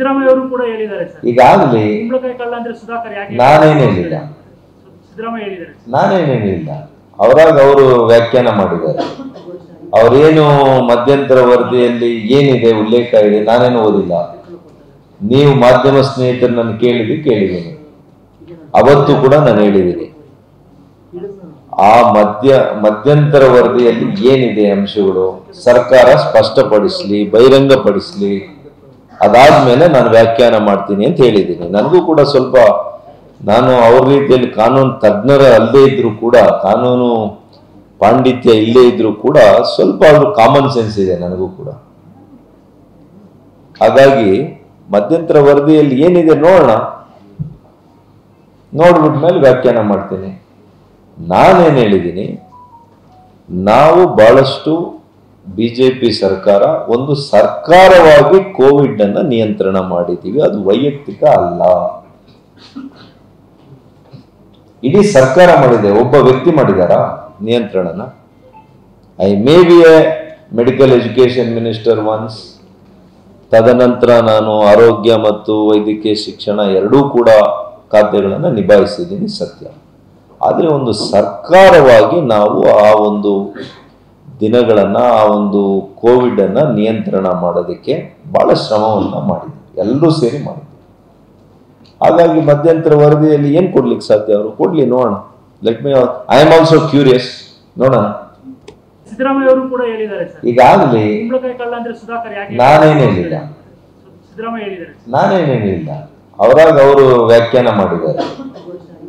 ಸಿದ್ದರಾಮಯ್ಯ ಅವರು ಕೂಡ ಹೇಳಿದ್ದಾರೆ ಸರ್. ಈಗಾಗಲೇ ಕುಂಬಳಕಾಯಿ ಕಳ್ಳ ಅಂದ್ರೆ ಸುಧಾಕರ್ ಯಾಕೆ ನಾನೇನು ಹೇಳಿಲ್ಲ, ಸಿದ್ದರಾಮಯ್ಯ ಹೇಳಿದ್ದಾರೆ. ನಾನೇನು ಹೇಳಿಲ್ಲ, ಅವರಾಗ ಅವರು ವ್ಯಾಖ್ಯಾನ ಮಾಡಿದ್ದಾರೆ. ಅವರೇನು ಮಧ್ಯಂತರ ವರದಿಯಲ್ಲಿ ಏನಿದೆ ಉಲ್ಲೇಖ ಇದೆ ನಾನೇನು ಓದಿಲ್ಲ. ನೀವು ಮಾಧ್ಯಮ ಸ್ನೇಹಿತರು ನಾನು ಕೇಳಿದ್ದೀನಿ, ಅವತ್ತು ಕೂಡ ನಾನು ಹೇಳಿದ್ದೀನಿ. ಆ ಮಧ್ಯಂತರ ವರದಿಯಲ್ಲಿ ಏನಿದೆ ಅಂಶಗಳು ಸರ್ಕಾರ ಸ್ಪಷ್ಟಪಡಿಸ್ಲಿ, ಬಹಿರಂಗಪಡಿಸ್ಲಿ, ಅದಾದ್ಮೇಲೆ ನಾನು ವ್ಯಾಖ್ಯಾನ ಮಾಡ್ತೀನಿ ಅಂತ ಹೇಳಿದ್ದೀನಿ. ನನಗೂ ಕೂಡ ಸ್ವಲ್ಪ, ನಾನು ಅವ್ರ ರೀತಿಯಲ್ಲಿ ಕಾನೂನು ತಜ್ಞರ ಅಲ್ಲದೆ ಇದ್ರು ಕೂಡ, ಕಾನೂನು ಪಾಂಡಿತ್ಯ ಇಲ್ಲೇ ಇದ್ರು ಕೂಡ ಸ್ವಲ್ಪ ಅವ್ರ ಕಾಮನ್ ಸೆನ್ಸ್ ಇದೆ ನನಗೂ ಕೂಡ. ಹಾಗಾಗಿ ಮಧ್ಯಂತರ ವರದಿಯಲ್ಲಿ ಏನಿದೆ ನೋಡೋಣ, ನೋಡ್ಬಿಟ್ಮೇಲೆ ವ್ಯಾಖ್ಯಾನ ಮಾಡ್ತೀನಿ. ನಾನೇನು ಹೇಳಿದ್ದೀನಿ, ನಾವು ಬಹಳಷ್ಟು ಬಿಜೆಪಿ ಸರ್ಕಾರ ಒಂದು ಸರ್ಕಾರವಾಗಿ ಕೋವಿಡ್ ಅನ್ನ ನಿಯಂತ್ರಣ ಮಾಡಿದ್ದೀವಿ, ಅದು ವೈಯಕ್ತಿಕ ಅಲ್ಲ. ಇಡೀ ಸರ್ಕಾರ ಮಾಡಿದೆ, ಒಬ್ಬ ವ್ಯಕ್ತಿ ಮಾಡಿದಾರ ನಿಯಂತ್ರಣನ? I may be a medical education minister once, ತದನಂತರ ನಾನು ಆರೋಗ್ಯ ಮತ್ತು ವೈದ್ಯಕೀಯ ಶಿಕ್ಷಣ ಎರಡೂ ಕೂಡ ಖಾತೆಗಳನ್ನು ನಿಭಾಯಿಸಿದ್ದೀನಿ, ಸತ್ಯ. ಆದರೆ ಒಂದು ಸರ್ಕಾರವಾಗಿ ನಾವು ಆ ಒಂದು ದಿನಗಳನ್ನು, ಆ ಒಂದು ಕೋವಿಡ್ ಅನ್ನ ನಿಯಂತ್ರಣ ಮಾಡೋದಕ್ಕೆ ಬಹಳ ಶ್ರಮವನ್ನು ಮಾಡಿದ್ವಿ, ಎಲ್ಲರೂ ಸೇರಿ ಮಾಡಿದ್ವಿ. ಹಾಗಾಗಿ ಮಧ್ಯಂತರ ವರದಿಯಲ್ಲಿ ಏನ್ ಕೊಡ್ಲಿಕ್ಕೆ ಸಾಧ್ಯ, ಅವರು ಕೊಡ್ಲಿ, ನೋಡೋಣ. Let me, I am also curious, ನೋಡೋಣ. ಸಿದ್ದರಾಮಯ್ಯ ಅವರು ಕೂಡ ಹೇಳಿದ್ದಾರೆ ಸರ್. ಈಗಾಗಲೇ ಕುಂಬಳಕಾಯಿ ಕಳ್ಳ ಅಂದ್ರೆ ಸುಧಾಕರ್ ಯಾಕೆ ನಾನೇನು ಹೇಳಿಲ್ಲ, ಸಿದ್ದರಾಮಯ್ಯ ಹೇಳಿದ್ದಾರೆ. ನಾನೇನು ಹೇಳಿಲ್ಲ, ಅವರಾಗ ಅವರು ವ್ಯಾಖ್ಯಾನ ಮಾಡಿದ್ದಾರೆ.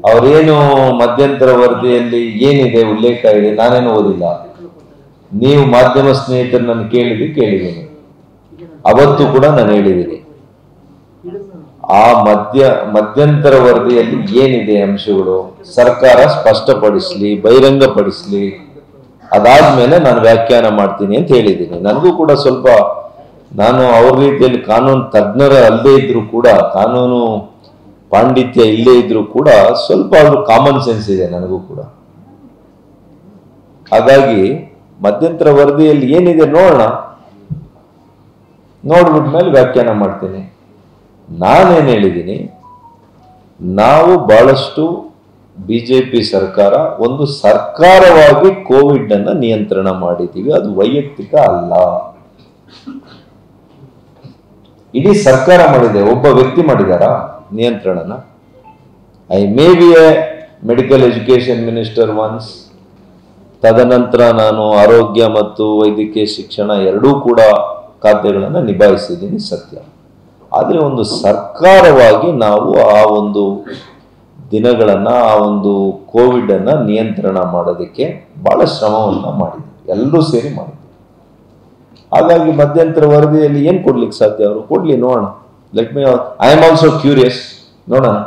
ಅವರೇನು ಮಧ್ಯಂತರ ವರದಿಯಲ್ಲಿ ಏನಿದೆ ಉಲ್ಲೇಖ ಇದೆ ನಾನೇನು ಓದಿಲ್ಲ. ನೀವು ಮಾಧ್ಯಮ ಸ್ನೇಹಿತರು ನಾನು ಕೇಳಿದ್ದೀನಿ, ಅವತ್ತು ಕೂಡ ನಾನು ಹೇಳಿದ್ದೀನಿ. ಆ ಮಧ್ಯಂತರ ವರದಿಯಲ್ಲಿ ಏನಿದೆ ಅಂಶಗಳು ಸರ್ಕಾರ ಸ್ಪಷ್ಟಪಡಿಸ್ಲಿ, ಬಹಿರಂಗಪಡಿಸ್ಲಿ, ಅದಾದ್ಮೇಲೆ ನಾನು ವ್ಯಾಖ್ಯಾನ ಮಾಡ್ತೀನಿ ಅಂತ ಹೇಳಿದ್ದೀನಿ. ನನಗೂ ಕೂಡ ಸ್ವಲ್ಪ, ನಾನು ಅವ್ರ ರೀತಿಯಲ್ಲಿ ಕಾನೂನು ತಜ್ಞರ ಅಲ್ಲದೆ ಇದ್ರು ಕೂಡ, ಕಾನೂನು ಪಾಂಡಿತ್ಯ ಇಲ್ಲೇ ಇದ್ರು ಕೂಡ ಸ್ವಲ್ಪ ಅವ್ರ ಕಾಮನ್ ಸೆನ್ಸ್ ಇದೆ ನನಗೂ ಕೂಡ. ಹಾಗಾಗಿ ಮಧ್ಯಂತರ ವರದಿಯಲ್ಲಿ ಏನಿದೆ ನೋಡೋಣ, ನೋಡ್ಬಿಟ್ಮೇಲೆ ವ್ಯಾಖ್ಯಾನ ಮಾಡ್ತೀನಿ. ನಾನೇನು ಹೇಳಿದ್ದೀನಿ, ನಾವು ಬಹಳಷ್ಟು ಬಿಜೆಪಿ ಸರ್ಕಾರ ಒಂದು ಸರ್ಕಾರವಾಗಿ ಕೋವಿಡ್ ಅನ್ನ ನಿಯಂತ್ರಣ ಮಾಡಿದ್ದೀವಿ, ಅದು ವೈಯಕ್ತಿಕ ಅಲ್ಲ. ಇಡೀ ಸರ್ಕಾರ ಮಾಡಿದೆ, ಒಬ್ಬ ವ್ಯಕ್ತಿ ಮಾಡಿದಾರ ನಿಯಂತ್ರಣನ? I may be a medical education minister once, ತದನಂತರ ನಾನು ಆರೋಗ್ಯ ಮತ್ತು ವೈದ್ಯಕೀಯ ಶಿಕ್ಷಣ ಎರಡೂ ಕೂಡ ಖಾತೆಗಳನ್ನು ನಿಭಾಯಿಸಿದ್ದೀನಿ, ಸತ್ಯ. ಆದರೆ ಒಂದು ಸರ್ಕಾರವಾಗಿ ನಾವು ಆ ಒಂದು ದಿನಗಳನ್ನು, ಆ ಒಂದು ಕೋವಿಡ್ ಅನ್ನ ನಿಯಂತ್ರಣ ಮಾಡೋದಕ್ಕೆ ಬಹಳ ಶ್ರಮವನ್ನು ಮಾಡಿದ್ವಿ, ಎಲ್ಲರೂ ಸೇರಿ ಮಾಡಿದ್ವಿ. ಹಾಗಾಗಿ ಮಧ್ಯಂತರ ವರದಿಯಲ್ಲಿ ಏನ್ ಕೊಡ್ಲಿಕ್ಕೆ ಸಾಧ್ಯ, ಅವರು ಕೊಡ್ಲಿ, ನೋಡೋಣ. Let me, I am also curious, ನೋಡೋಣ.